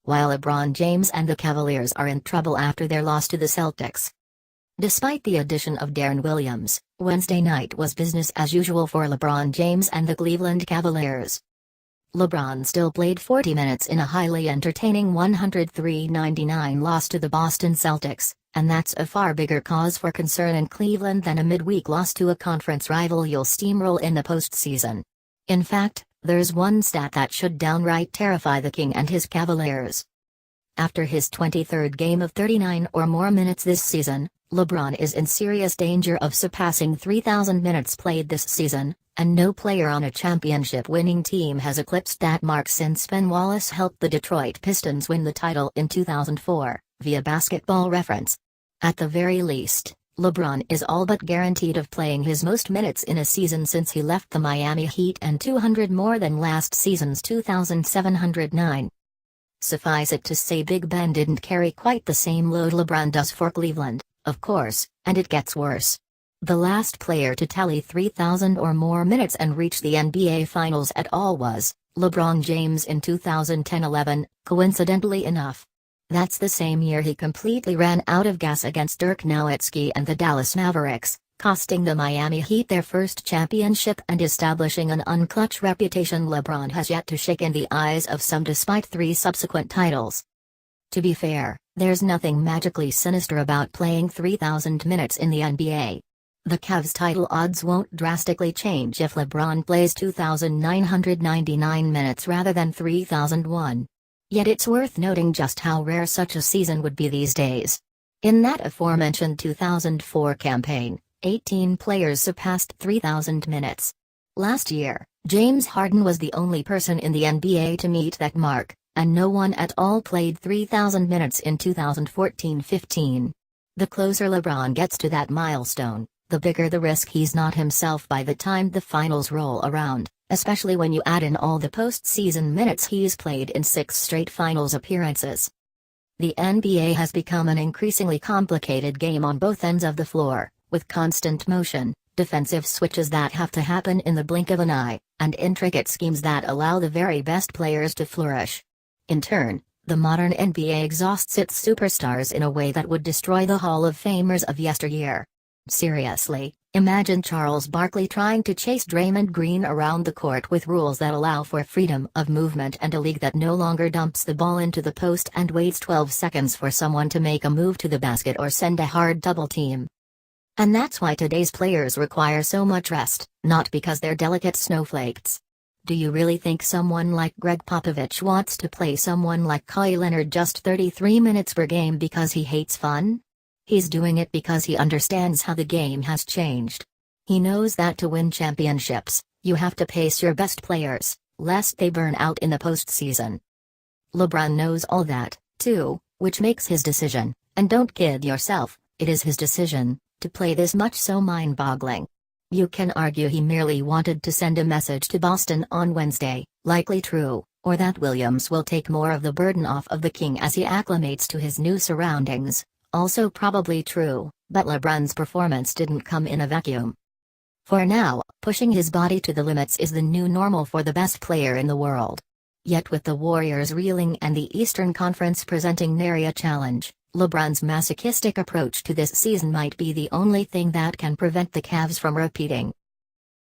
while LeBron James and the Cavaliers are in trouble after their loss to the Celtics. Despite the addition of Deron Williams, Wednesday night was business as usual for LeBron James and the Cleveland Cavaliers. LeBron still played 40 minutes in a highly entertaining 103-99 loss to the Boston Celtics, and that's a far bigger cause for concern in Cleveland than a midweek loss to a conference rival you'll steamroll in the postseason. In fact, there's one stat that should downright terrify the King and his Cavaliers. After his 23rd game of 39 or more minutes this season, LeBron is in serious danger of surpassing 3,000 minutes played this season, and no player on a championship-winning team has eclipsed that mark since Ben Wallace helped the Detroit Pistons win the title in 2004, via Basketball Reference. At the very least, LeBron is all but guaranteed of playing his most minutes in a season since he left the Miami Heat, and 200 more than last season's 2,709. Suffice it to say, Big Ben didn't carry quite the same load LeBron does for Cleveland, of course, and it gets worse. The last player to tally 3,000 or more minutes and reach the NBA Finals at all was LeBron James in 2010-11, coincidentally enough. That's the same year he completely ran out of gas against Dirk Nowitzki and the Dallas Mavericks, costing the Miami Heat their first championship and establishing an unclutch reputation LeBron has yet to shake in the eyes of some despite 3 subsequent titles. To be fair, there's nothing magically sinister about playing 3,000 minutes in the NBA. The Cavs' title odds won't drastically change if LeBron plays 2,999 minutes rather than 3,001. Yet it's worth noting just how rare such a season would be these days. In that aforementioned 2004 campaign, 18 players surpassed 3,000 minutes. Last year, James Harden was the only person in the NBA to meet that mark, and no one at all played 3,000 minutes in 2014-15. The closer LeBron gets to that milestone, the bigger the risk he's not himself by the time the finals roll around, especially when you add in all the postseason minutes he's played in 6 straight finals appearances. The NBA has become an increasingly complicated game on both ends of the floor, with constant motion, defensive switches that have to happen in the blink of an eye, and intricate schemes that allow the very best players to flourish. In turn, the modern NBA exhausts its superstars in a way that would destroy the Hall of Famers of yesteryear. Seriously, imagine Charles Barkley trying to chase Draymond Green around the court with rules that allow for freedom of movement and a league that no longer dumps the ball into the post and waits 12 seconds for someone to make a move to the basket or send a hard double team. And that's why today's players require so much rest, not because they're delicate snowflakes. Do you really think someone like Greg Popovich wants to play someone like Kawhi Leonard just 33 minutes per game because he hates fun? He's doing it because he understands how the game has changed. He knows that to win championships, you have to pace your best players, lest they burn out in the postseason. LeBron knows all that, too, which makes his decision, and don't kid yourself, it is his decision, to play this much so mind-boggling. You can argue he merely wanted to send a message to Boston on Wednesday, likely true, or that Williams will take more of the burden off of the King as he acclimates to his new surroundings, also probably true, but LeBron's performance didn't come in a vacuum. For now, pushing his body to the limits is the new normal for the best player in the world. Yet with the Warriors reeling and the Eastern Conference presenting nary a challenge, LeBron's masochistic approach to this season might be the only thing that can prevent the Cavs from repeating.